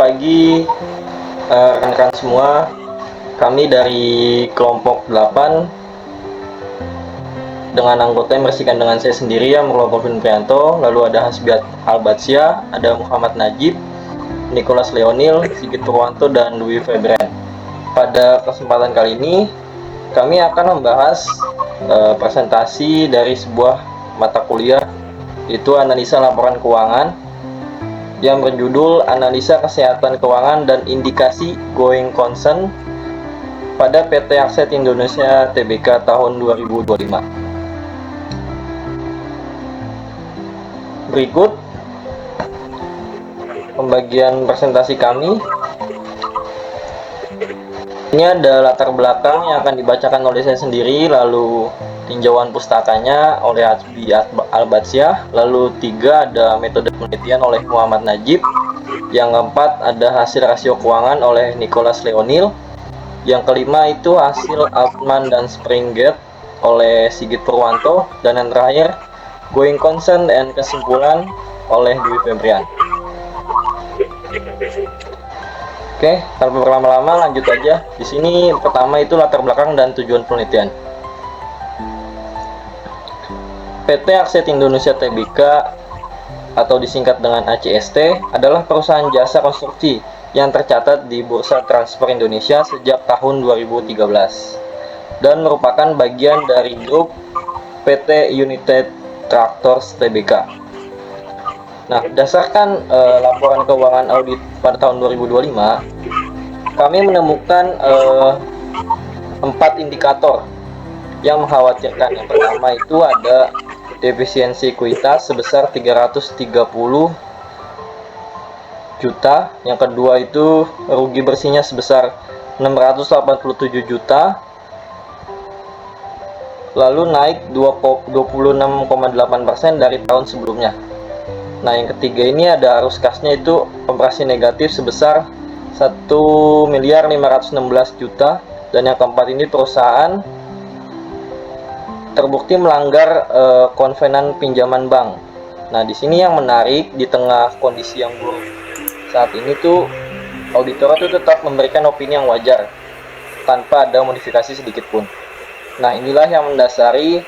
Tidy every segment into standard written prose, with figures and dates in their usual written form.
pagi rekan-rekan semua. Kami dari kelompok 8 dengan anggota yang bersihkan dengan saya sendiri ya, Murlopovin Prianto, lalu ada Hasbiat Albatsyah, ada Muhammad Najib, Nicholas Leonil, Sigit Purwanto, dan Dwi Febrian. Pada kesempatan kali ini kami akan membahas presentasi dari sebuah mata kuliah, yaitu analisa laporan keuangan yang berjudul Analisa Kesehatan Keuangan dan Indikasi Going Concern pada PT Akset Indonesia Tbk tahun 2025. Berikut pembagian presentasi kami. Ini ada latar belakang yang akan dibacakan oleh saya sendiri, lalu tinjauan pustakanya oleh Hasbiat Albatsyah, lalu 3 ada metode penelitian oleh Muhammad Najib, yang keempat ada hasil rasio keuangan oleh Nicholas Leonil, yang kelima itu hasil Altman dan Springgate oleh Sigit Purwanto, dan yang terakhir Going Concern dan kesimpulan oleh Dwi Febrian. Oke, tanpa berlama-lama lanjut aja. Di sini pertama itu latar belakang dan tujuan penelitian. PT Akset Indonesia Tbk atau disingkat dengan ACST adalah perusahaan jasa konstruksi yang tercatat di Bursa Transfer Indonesia sejak tahun 2013 dan merupakan bagian dari grup PT United Tractors Tbk. Nah, berdasarkan laporan keuangan audit pada tahun 2025, kami menemukan 4 indikator yang mengkhawatirkan. Yang pertama itu ada defisiensi ekuitas sebesar 330 juta, yang kedua itu rugi bersihnya sebesar 687 juta, lalu naik 26,8% dari tahun sebelumnya. Nah, yang ketiga ini ada arus kasnya itu operasi negatif sebesar 1.516 juta, dan yang keempat ini perusahaan terbukti melanggar konvenan pinjaman bank. Nah, di sini yang menarik, di tengah kondisi yang buruk saat ini tuh auditor itu tetap memberikan opini yang wajar tanpa ada modifikasi sedikit pun. Nah, inilah yang mendasari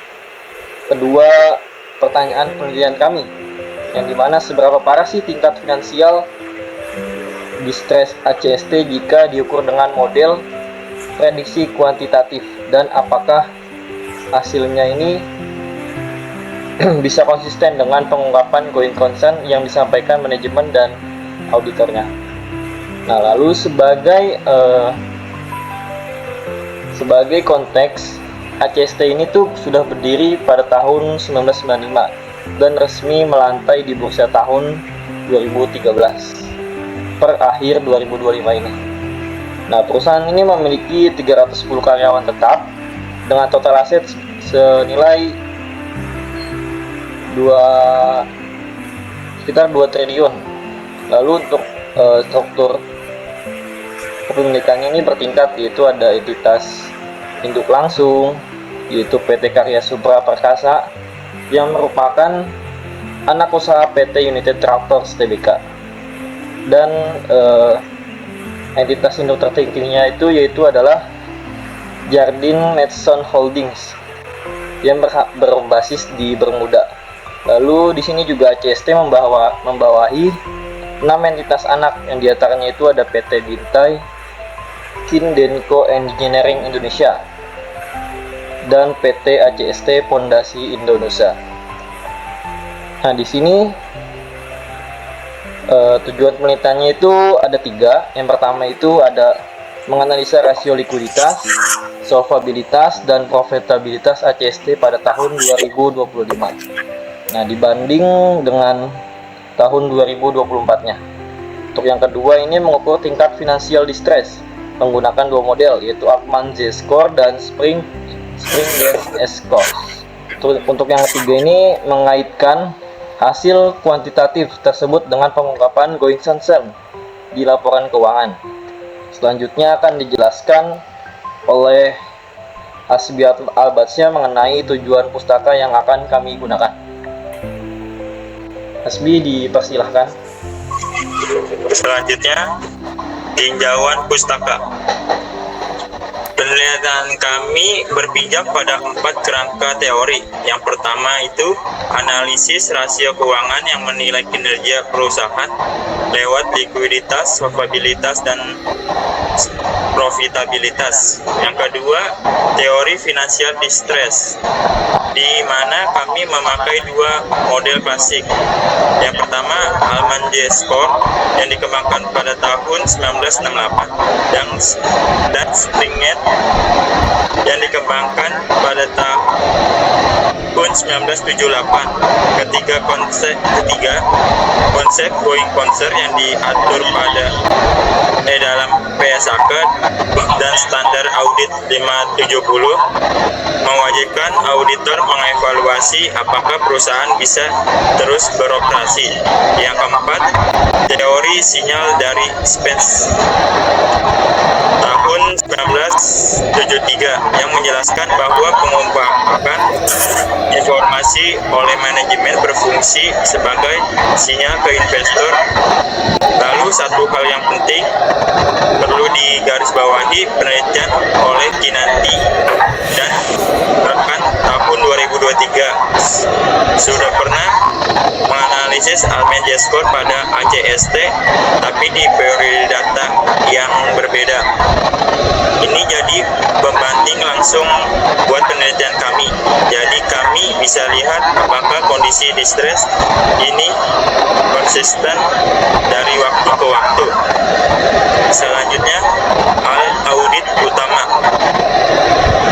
kedua pertanyaan penelitian kami, yang dimana seberapa parah sih tingkat finansial distress ACST jika diukur dengan model prediksi kuantitatif, dan apakah hasilnya ini bisa konsisten dengan pengungkapan going concern yang disampaikan manajemen dan auditornya. Nah, lalu sebagai konteks, ACST ini tuh sudah berdiri pada tahun 1995 dan resmi melantai di bursa tahun 2013 per akhir 2025 ini. Nah, perusahaan ini memiliki 310 karyawan tetap dengan total aset senilai sekitar 2 triliun. Lalu untuk struktur kepemilikannya ini bertingkat, yaitu ada entitas induk langsung, yaitu PT Karya Supra Perkasa yang merupakan anak usaha PT United Tractors Tbk, dan entitas induk tertingginya yaitu adalah Jardine Matheson Holdings yang berbasis di Bermuda. Lalu di sini juga ACST membawahi 6 entitas anak, yang diantaranya itu ada PT Bintai, Kindenko Engineering Indonesia, dan PT ACST Fondasi Indonesia. Nah, di sini tujuan penelitiannya itu ada 3. Yang pertama itu ada menganalisa rasio likuiditas, solvabilitas, dan profitabilitas ACST pada tahun 2025. Nah, dibanding dengan tahun 2024-nya. Untuk yang kedua ini mengukur tingkat finansial distress menggunakan 2 model, yaitu Altman Z-score dan Springgate S-score. Untuk yang ketiga ini mengaitkan hasil kuantitatif tersebut dengan pengungkapan going concern di laporan keuangan. Selanjutnya akan dijelaskan oleh Hasbiat Albatsyah mengenai tujuan pustaka yang akan kami gunakan. Hasbi, dipersilahkan. Selanjutnya, tinjauan pustaka. Penelitian kami berpijak pada 4 kerangka teori. Yang pertama itu analisis rasio keuangan yang menilai kinerja perusahaan lewat likuiditas, solvabilitas, dan profitabilitas. Yang kedua, teori financial distress, di mana kami memakai 2 model klasik. Yang pertama, Alman-J Score yang dikembangkan pada tahun 1968 dan Springett yang dikembangkan pada tahun 1978. Ketiga, konsep going concern yang diatur dalam PSAK dan standar audit 570 mewajibkan auditor mengevaluasi apakah perusahaan bisa terus beroperasi. Yang keempat, teori sinyal dari Spence tahun 1973 yang menjelaskan bahwa pengungkapan informasi oleh manajemen berfungsi sebagai sinyal ke investor. Lalu satu hal yang penting perlu digarisbawahi, penelitian oleh Kinanti dan rekan tahun 2023 sudah pernah menganalisis Alman-J Score pada ACST, tapi di periode data yang berbeda. Ini jadi pembanding langsung buat penelitian kami. Jadi kami bisa lihat apakah kondisi distress ini konsisten dari waktu ke waktu. Selanjutnya, hal audit utama.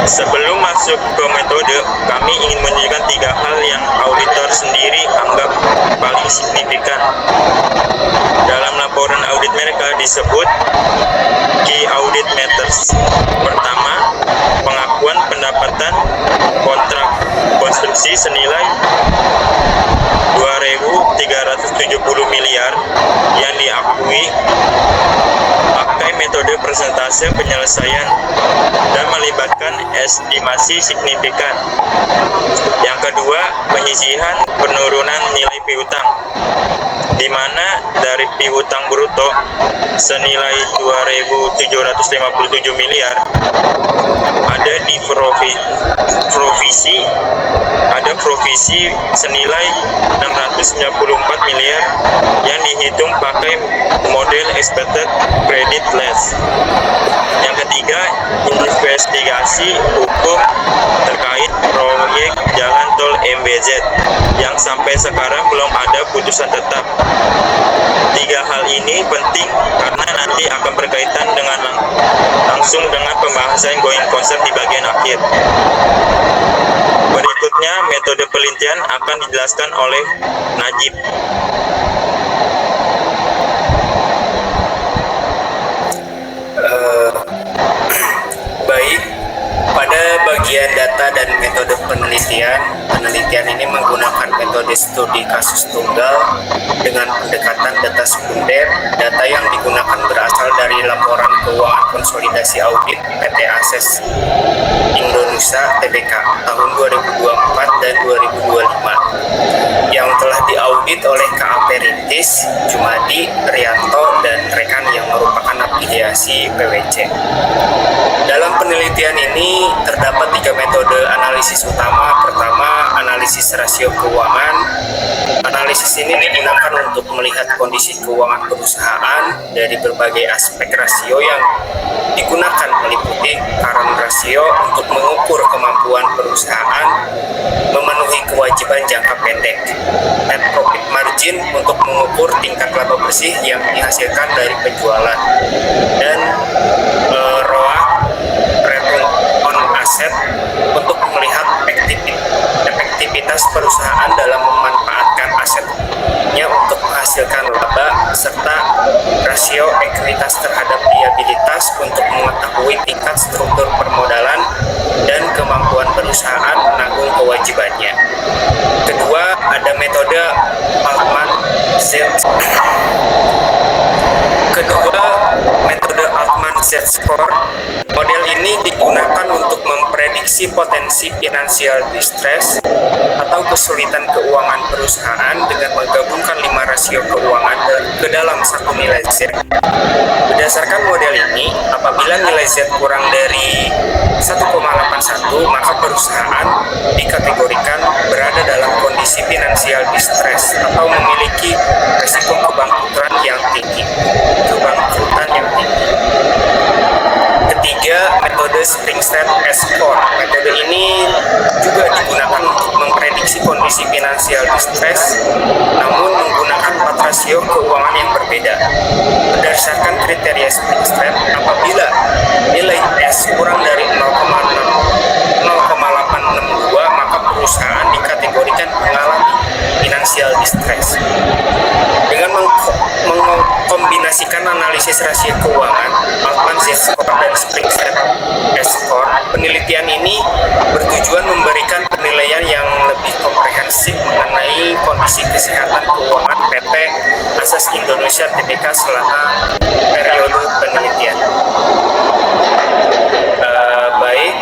Sebelum masuk ke metode, kami ingin menunjukkan 3 hal yang auditor sendiri anggap paling signifikan. Dalam laporan audit mereka disebut key audit matters. Pertama, pengakuan pendapatan kontrak konstruksi senilai 2.370 miliar yang diakui pakai metode persentase penyelesaian dan melibatkan estimasi signifikan. Yang kedua, penyisihan penurunan nilai piutang, di mana dari piutang bruto senilai 2.757 miliar ada di provisi senilai 694 miliar yang dihitung pakai model expected credit loss. Yang ketiga, investigasi hukum terkait proyek jalan tol MBZ yang sampai sekarang belum ada putusan tetap. 3 hal ini penting karena nanti akan berkaitan dengan langsung dengan pembahasan going concern di bagian akhir. Berikutnya, metode penelitian akan dijelaskan oleh Najib. Baik, pada bagian data dan metode penelitian ini menggunakan metode studi kasus tunggal dengan pendekatan data sekunder. Data yang digunakan berasal dari laporan keuangan konsolidasi audit PT Akses Indonesia Tbk tahun 2024 dan 2025 yang telah diaudit oleh KAP Rintis, Jumadi, Rianto, dan rekan yang merupakan afiliasi PwC. Dalam penelitian ini terdapat 3 metode analisis utama. Pertama, analisis rasio keuangan. Analisis ini digunakan untuk melihat kondisi keuangan perusahaan dari berbagai aspek rasio yang digunakan, meliputi current rasio untuk mengukur kemampuan perusahaan memenuhi kewajiban jangka pendek, net profit margin untuk mengukur tingkat laba bersih yang dihasilkan dari penjualan, dan ROA, return on asset, untuk melihat efektivitas perusahaan dalam memanfaatkan asetnya untuk menghasilkan laba, serta rasio ekuitas terhadap liabilitas untuk mengetahui tingkat struktur permodalan dan kemampuan perusahaan menanggung kewajibannya. Kedua, ada metode Altman-Z-Score. Model ini digunakan untuk memprediksi potensi financial distress atau kesulitan keuangan perusahaan dengan menggabungkan 5 rasio keuangan ke dalam satu nilai Z. Berdasarkan model ini, apabila nilai Z kurang dari 1,81, maka perusahaan dikategorikan berada dalam kondisi finansial distress atau memiliki risiko kebangkrutan yang tinggi. Ketiga, metode Springstead S-Score. Metode ini juga digunakan untuk memprediksi kondisi finansial distress, namun menggunakan 4 rasio keuangan yang berbeda. Berdasarkan kriteria Springstead, apabila nilai S kurang dari 0,862, maka perusahaan dikategorikan mengalami financial distress. Dengan mengkombinasikan analisis rasio keuangan, Altman Z-Score dan Springstead S-Score, penelitian ini bertujuan memberikan penilaian yang lebih komprehensif mengenai kondisi kesehatan keuangan PT Asas Indonesia Tbk selama periode penelitian. Baik,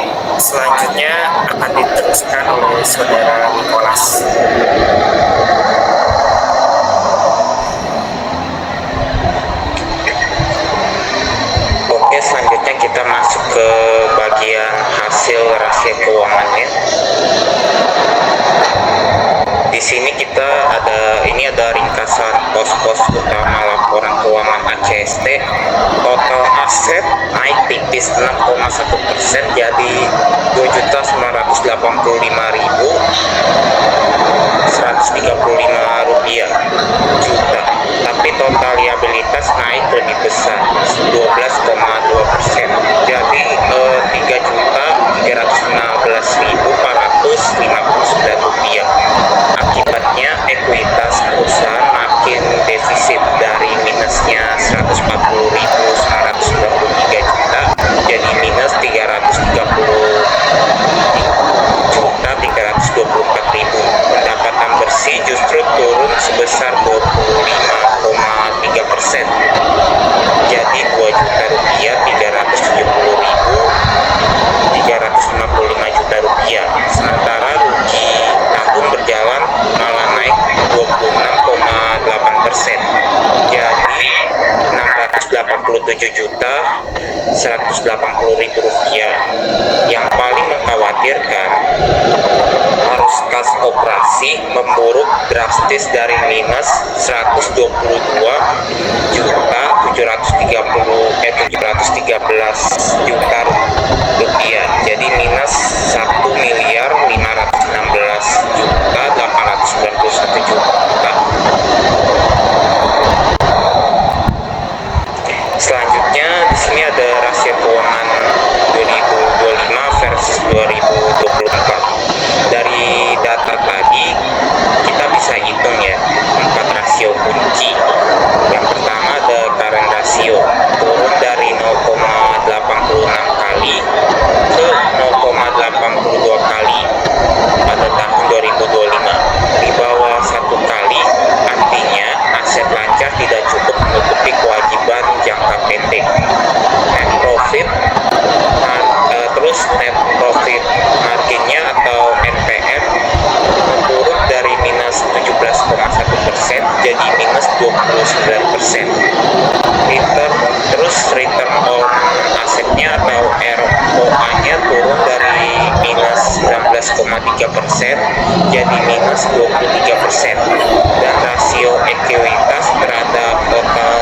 selanjutnya akan diteruskan oleh Saudara Nicholas. Oke, selanjutnya kita masuk ke bagian hasil rasio keuangannya. Di sini ada ringkasan pos-pos utama laporan keuangan ACST. Total aset naik tipis 6,1% jadi 2.985.135 rupiah juta. Tapi total liabilitas naik lebih besar 12,2%, jadi 3.316.459 rupiah. Akibatnya ekuitas perusahaan makin defisit dari minusnya 140.993 juta jadi minus 330.324.000. Pendapatan bersih justru turun sebesar 25,3%, jadi 2 juta rupiah 355 juta rupiah. Sementara rugi tahun berjalan malah naik 26,8%, jadi 687.180.000 rupiah. Yang paling mengkhawatirkan, arus kas operasi memburuk drastis dari minus 122.713 juta rupiah jadi minus 1.516.891 juta. Selanjutnya di sini ada rasio keuangan 2025 versus 2024. Dari data tadi kita bisa hitung ya 4 rasio kunci. Yang pertama ada current ratio, turun dari 0,86 kali ke 0,82 kali pada tahun 2025, di bawah 1 kali. Artinya aset lancar tidak cukup menutupi kewajiban jangka pendek. Net profit net profit marginnya atau NPM turun dari minus 17,1% jadi minus 29%. Return on asetnya atau ROA-nya turun dari minus 19,3% jadi minus 23%. Dan rasio ekuitas terhadap total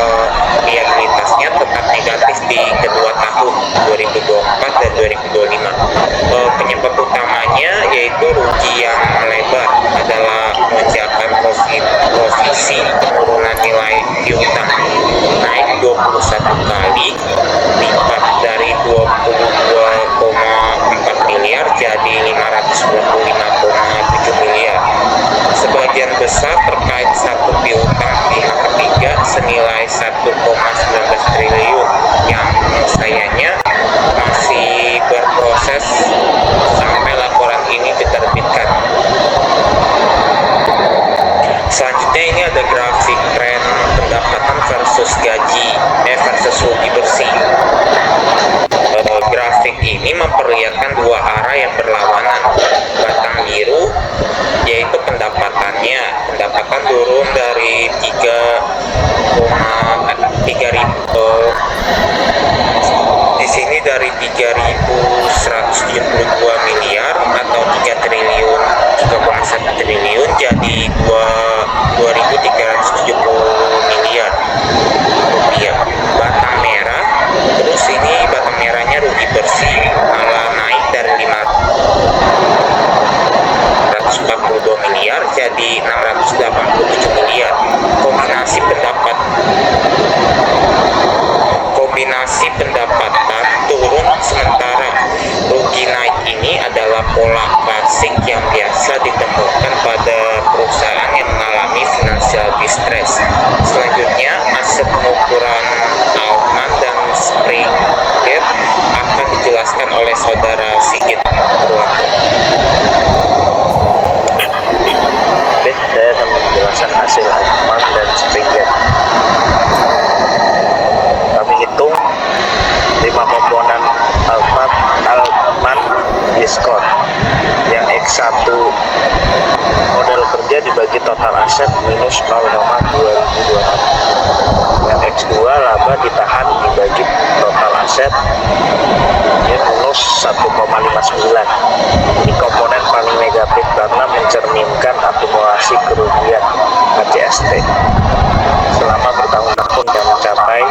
liabilitasnya tetap negatif di kedua tahun 2024 dan 2025. Penyebab utamanya yaitu rugi yang melebar adalah lonjakan provisi penurunan nilai piutang naik 21 kali lipat dari 22,4 miliar jadi 595,7 miliar. Sebagian besar terkait satu piutang pihak ketiga senilai 1,19 triliun yang sayangnya masih berproses sampai laporan ini diterbitkan. Selanjutnya ini ada grafik tren pendapatan versus gaji versus rugi bersih. Grafik ini memperlihatkan dua arah yang berlawanan. Batang biru yaitu pendapatan turun dari 3,5 miliar atau 3,1 triliun jadi 2.370 miliar rupiah. Batang merah, terus ini batang merahnya rugi bersih malah naik dari 542 miliar jadi 687 miliar. Kombinasi pendapatan turun sementara rugi naik ini adalah pola klasik yang biasa ditemukan pada perusahaan yang mengalami financial distress. Selanjutnya, aset pengukuran Altman dan Springate akan dijelaskan oleh saudara Sigit Purwanto. Oke, saya akan menjelaskan hasil Altman dan Springate. Kami hitung 5 komponen Altman diskon. Yang X1 model kerja dibagi total aset minus 0,2026. Yang X2 laba ditahan dibagi total aset minus 1,59. Ini komponen paling negatif karena mencerminkan akumulasi kerugian ACST selama bertahun-tahun yang mencapai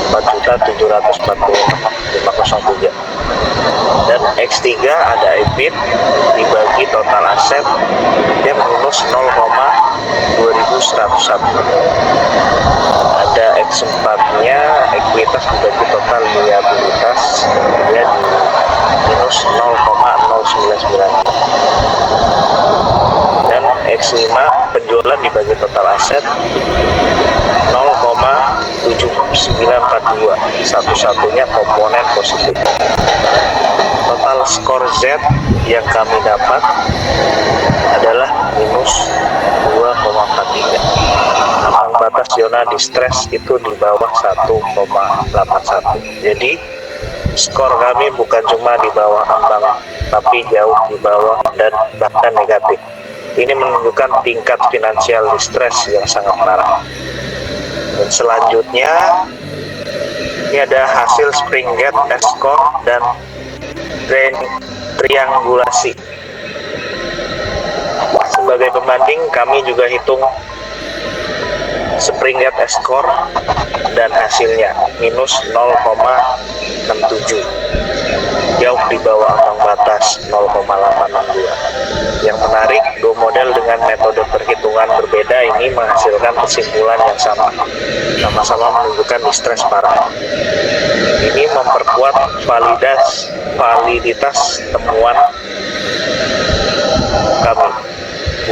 4.746.503. Dan X3 ada EBIT dibagi total aset yang minus 0,2101. Ada X4 nya ekuitas dibagi total liabilitas ya di minus 0,099. Dan X5 penjualan dibagi total aset 0,7942, satu-satunya komponen positif. Total skor Z yang kami dapat adalah minus 2,43. Ambang batas zona distress itu di bawah 1,81. Jadi skor kami bukan cuma di bawah ambang, tapi jauh di bawah dan bahkan negatif. Ini menunjukkan tingkat financial distress yang sangat parah. Dan selanjutnya ini ada hasil Springate S-score dan triangulasi. Sebagai pembanding kami juga hitung Springate S-score dan hasilnya minus 0,67, jauh di bawah ambang batas 0,862. Yang menarik, dua model dengan metode perhitungan berbeda ini menghasilkan kesimpulan yang sama-sama menunjukkan distress parah. Ini memperkuat validitas temuan kami,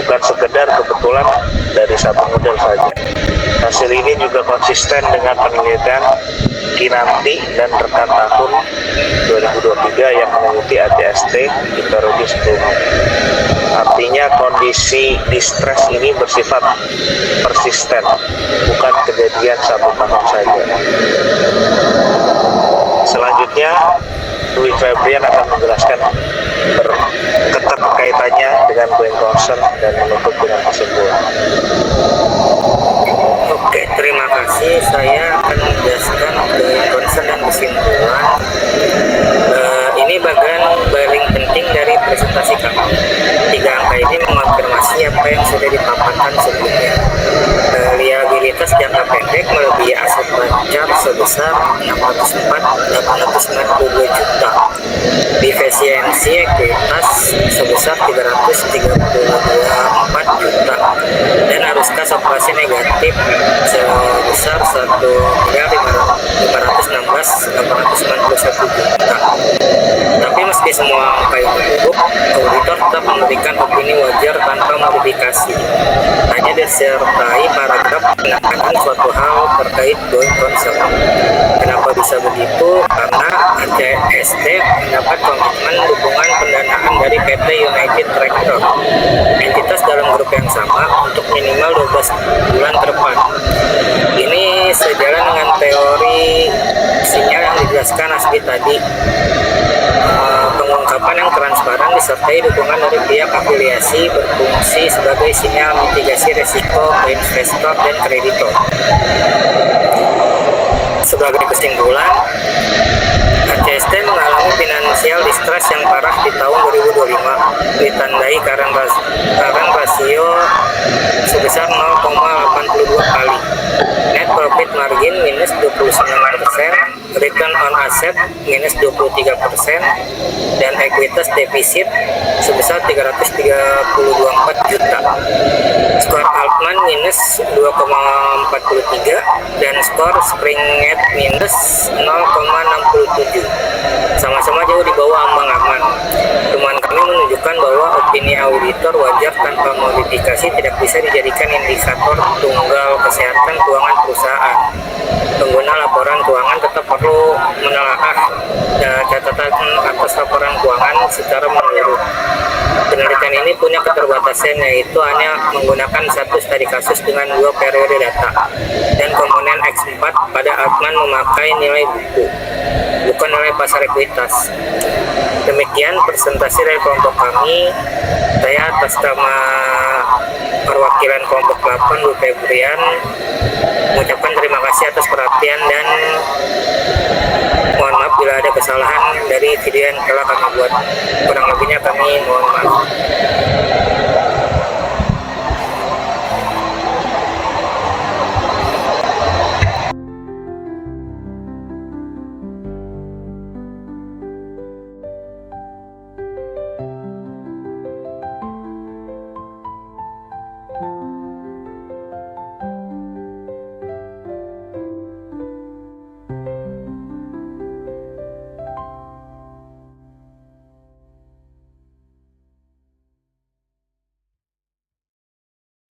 bukan sekedar kebetulan dari satu model saja. Hasil ini juga konsisten dengan penelitian Kinanti dan rekan tahun 2023 yang mengikuti ACST di periode sebelumnya. Artinya kondisi distress ini bersifat persisten, bukan kejadian satu tahun saja. Selanjutnya, Louis Febrian akan menjelaskan keterkaitannya dengan going concern dan menutup dengan kesimpulan. Oke, terima kasih. Saya akan menjelaskan going concern dan kesimpulan. Ini bagian paling penting dari presentasi kami. 3 angka ini mengonfirmasi apa yang sudah dipaparkan sebelumnya. Liabilitas jangka pendek melebihi aset lancar sebesar 604.892 juta. Defisiensi ekuitas sebesar 334 juta. Dan arus kas operasi negatif sebesar 1.516.891 juta. Tapi meski semua angka ini buruk, auditor tetap memberikan opini wajar tanpa modifikasi. Hanya disertai paragraf menekankan suatu hal terkait going concern. Kenapa bisa begitu? Karena ACST mendapat komitmen dukungan pendanaan dari PT United Tractor, entitas dalam grup yang sama, untuk minimal 12 bulan ke depan. Ini sejalan dengan teori sinyal yang dijelaskan Asdi tadi. Pengungkapan yang transparan disertai dukungan dari pihak afiliasi berfungsi sebagai sinyal mitigasi resiko ke investor dan kreditor. Sebagai kesimpulan, ACST CST mengalami financial distress yang parah di tahun 2025, ditandai current rasio sebesar 0,82 kali, net profit margin minus 29%, return on asset minus 23%, dan ekuitas defisit sebesar 334 juta. Skor Altman minus 2,43 dan skor Springnet minus 0,67. Sama-sama jauh di bawah ambang aman. Temuan kami menunjukkan bahwa opini auditor wajar tanpa modifikasi tidak bisa dijadikan indikator tunggal kesehatan keuangan perusahaan. Pengguna laporan keuangan tetap perlu menelaah catatan atas laporan keuangan secara menyeluruh. Penelitian ini punya keterbatasan, yaitu hanya menggunakan satu studi kasus dengan 2 periode data, dan komponen X4 pada Altman memakai nilai buku, bukan nilai pasar ekuitas. Demikian presentasi dari kelompok kami. Saya atas nama perwakilan kelompok 8 Bu Febrian mengucapkan terima kasih atas perhatian dan mohon maaf bila ada kesalahan dari video yang telah kami buat. Kurang lebihnya kami mohon maaf.